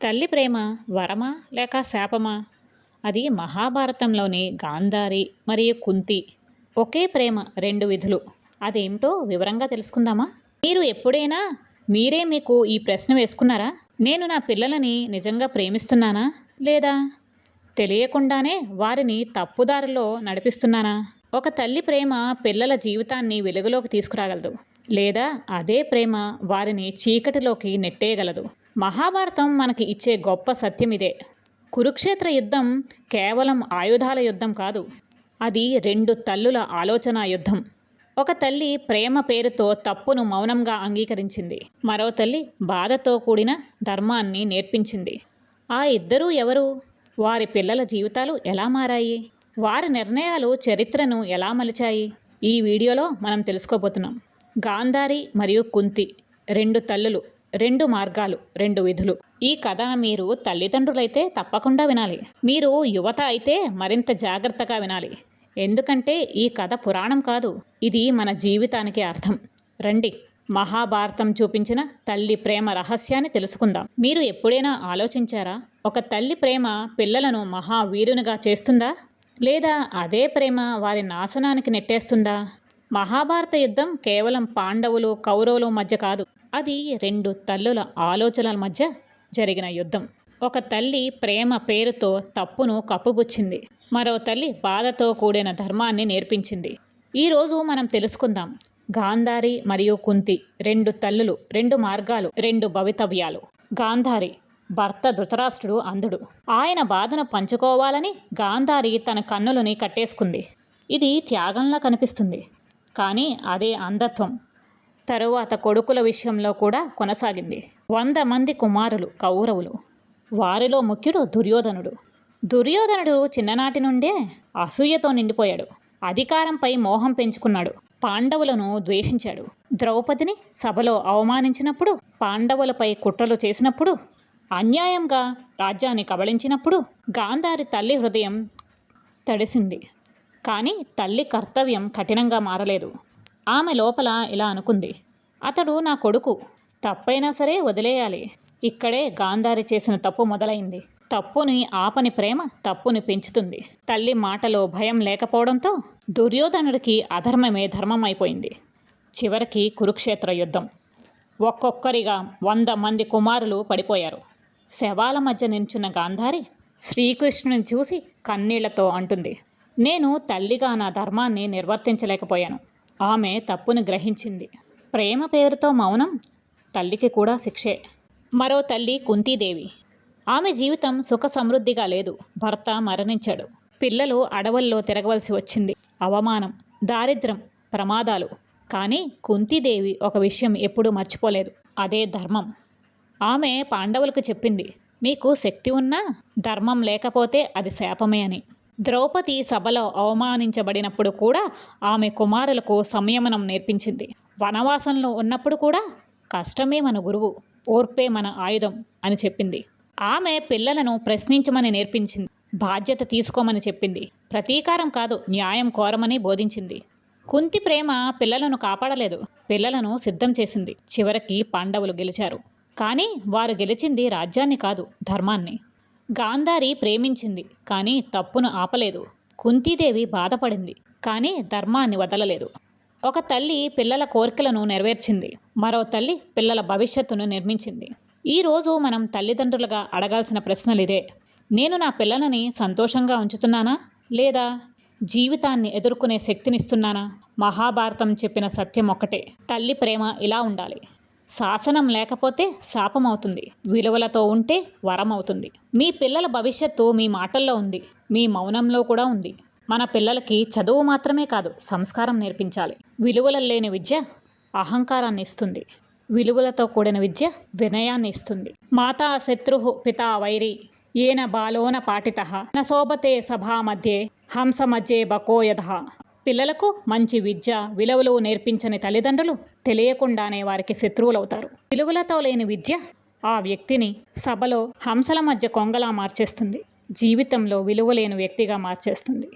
తల్లి ప్రేమ వరమా లేక శాపమా? అది మహాభారతంలోని గాంధారి మరియు కుంతి ఒకే ప్రేమ రెండు విధులు. అదేమిటో వివరంగా తెలుసుకుందామా? మీరు ఎప్పుడైనా మీకు ఈ ప్రశ్న వేసుకున్నారా? నేను నా పిల్లలని నిజంగా ప్రేమిస్తున్నానా? లేదా తెలియకుండానే వారిని తప్పుదారిలో నడిపిస్తున్నానా? ఒక తల్లి ప్రేమ పిల్లల జీవితాన్ని వెలుగులోకి తీసుకురాగలదు, లేదా అదే ప్రేమ వారిని చీకటిలోకి నెట్టేయగలదు. మహాభారతం మనకి ఇచ్చే గొప్ప సత్యం ఇదే. కురుక్షేత్ర యుద్ధం కేవలం ఆయుధాల యుద్ధం కాదు, అది రెండు తల్లుల ఆలోచన యుద్ధం. ఒక తల్లి ప్రేమ పేరుతో తప్పును మౌనంగా అంగీకరించింది, మరో తల్లి బాధతో కూడిన ధర్మాన్ని నేర్పించింది. ఆ ఇద్దరూ ఎవరు? వారి పిల్లల జీవితాలు ఎలా మారాయి? వారి నిర్ణయాలు చరిత్రను ఎలా మలిచాయి? ఈ వీడియోలో మనం తెలుసుకోబోతున్నాం. గాంధారి మరియు కుంతి, రెండు తల్లులు, రెండు మార్గాలు, రెండు విధులు. ఈ కథ మీరు తల్లిదండ్రులైతే తప్పకుండా వినాలి. మీరు యువత అయితే మరింత జాగ్రత్తగా వినాలి. ఎందుకంటే ఈ కథ పురాణం కాదు, ఇది మన జీవితానికి అర్థం. రండి, మహాభారతం చూపించిన తల్లి ప్రేమ రహస్యాన్ని తెలుసుకుందాం. మీరు ఎప్పుడైనా ఆలోచించారా, ఒక తల్లి ప్రేమ పిల్లలను మహావీరునిగా చేస్తుందా, లేదా అదే ప్రేమ వారి నాశనానికి నెట్టేస్తుందా? మహాభారత యుద్ధం కేవలం పాండవులు కౌరవుల మధ్య కాదు, అది రెండు తల్లుల ఆలోచనల మధ్య జరిగిన యుద్ధం. ఒక తల్లి ప్రేమ పేరుతో తప్పును కప్పుబుచ్చింది, మరో తల్లి బాధతో కూడిన ధర్మాన్ని నేర్పించింది. ఈరోజు మనం తెలుసుకుందాం గాంధారి మరియు కుంతి, రెండు తల్లులు, రెండు మార్గాలు, రెండు భవితవ్యాలు. గాంధారి భర్త ధృతరాష్ట్రుడు అంధుడు. ఆయన బాధను పంచుకోవాలని గాంధారి తన కన్నులని కట్టేసుకుంది. ఇది త్యాగంలా కనిపిస్తుంది, కానీ అదే అంధత్వం తరువాత కొడుకుల విషయంలో కూడా కొనసాగింది. 100 మంది కుమారులు కౌరవులు, వారిలో ముఖ్యుడు దుర్యోధనుడు. దుర్యోధనుడు చిన్ననాటి నుండే అసూయతో నిండిపోయాడు. అధికారంపై మోహం పెంచుకున్నాడు. పాండవులను ద్వేషించాడు. ద్రౌపదిని సభలో అవమానించినప్పుడు, పాండవులపై కుట్రలు చేసినప్పుడు, అన్యాయంగా రాజ్యాన్ని కబళించినప్పుడు గాంధారి తల్లి హృదయం తడిసింది. కానీ తల్లి కర్తవ్యం కఠినంగా మారలేదు. ఆమె లోపల ఇలా అనుకుంది, అతడు నా కొడుకు, తప్పైనా సరే వదిలేయాలి. ఇక్కడే గాంధారి చేసిన తప్పు మొదలైంది. తప్పుని ఆపని ప్రేమ తప్పుని పెంచుతుంది. తల్లి మాటలో భయం లేకపోవడంతో దుర్యోధనుడికి అధర్మమే ధర్మం అయిపోయింది. చివరికి కురుక్షేత్ర యుద్ధం. ఒక్కొక్కరిగా 100 మంది కుమారులు పడిపోయారు. శవాల మధ్య నించున్న గాంధారి శ్రీకృష్ణుని చూసి కన్నీళ్లతో అంటుంది, నేను తల్లిగా నా ధర్మాన్ని నిర్వర్తించలేకపోయాను. ఆమె తప్పును గ్రహించింది. ప్రేమ పేరుతో మౌనం తల్లికి కూడా శిక్షే. మరో తల్లి కుంతీదేవి. ఆమె జీవితం సుఖ సమృద్ధిగా లేదు. భర్త మరణించాడు. పిల్లలు అడవుల్లో తిరగవలసి వచ్చింది. అవమానం, దారిద్ర్యం, ప్రమాదాలు. కానీ కుంతీదేవి ఒక విషయం ఎప్పుడూ మర్చిపోలేదు, అదే ధర్మం. ఆమె పాండవులకు చెప్పింది, మీకు శక్తి ఉన్నా ధర్మం లేకపోతే అది శాపమే అని. ద్రౌపది సభలో అవమానించబడినప్పుడు కూడా ఆమె కుమారులకు సంయమనం నేర్పించింది. వనవాసంలో ఉన్నప్పుడు కూడా కష్టమే మన గురువు, ఓర్పే మన ఆయుధం అని చెప్పింది. ఆమె పిల్లలను ప్రశ్నించమని నేర్పించింది, బాధ్యత తీసుకోమని చెప్పింది, ప్రతీకారం కాదు న్యాయం కోరమని బోధించింది. కుంతి ప్రేమ పిల్లలను కాపాడలేదు, పిల్లలను సిద్ధం చేసింది. చివరికి పాండవులు గెలిచారు, కానీ వారు గెలిచింది రాజ్యాన్ని కాదు, ధర్మాన్ని. గాంధారి ప్రేమించింది, కానీ తప్పును ఆపలేదు. కుంతీదేవి బాధపడింది, కానీ ధర్మాన్ని వదలలేదు. ఒక తల్లి పిల్లల కోరికలను నెరవేర్చింది, మరో తల్లి పిల్లల భవిష్యత్తును నిర్మించింది. ఈరోజు మనం తల్లిదండ్రులుగా అడగాల్సిన ప్రశ్నలు ఇదే. నేను నా పిల్లలని సంతోషంగా ఉంచుతున్నానా, లేదా జీవితాన్ని ఎదుర్కొనే శక్తినిస్తున్నానా? మహాభారతం చెప్పిన సత్యం ఒక్కటే, తల్లి ప్రేమ ఇలా ఉండాలి. శాసనం లేకపోతే శాపం అవుతుంది, విలువలతో ఉంటే వరం అవుతుంది. మీ పిల్లల భవిష్యత్తు మీ మాటల్లో ఉంది, మీ మౌనంలో కూడా ఉంది. మన పిల్లలకి చదువు మాత్రమే కాదు, సంస్కారం నేర్పించాలి. విలువలు లేని విద్య అహంకారాన్ని ఇస్తుంది, విలువలతో కూడిన విద్య వినయాన్ని ఇస్తుంది. మాతా శత్రు పితా వైరి ఏన బాలోన పాటితః న శోభతే సభా మధ్యే హంస మధ్యే బకోయధ. పిల్లలకు మంచి విద్య విలువలు నేర్పించని తల్లిదండ్రులు తెలియకుండానే వారికి శత్రువులవుతారు. విలువలతో లేని విద్య ఆ వ్యక్తిని సభలో హంసల మధ్య కొంగలా మార్చేస్తుంది, జీవితంలో విలువ లేని వ్యక్తిగా మార్చేస్తుంది.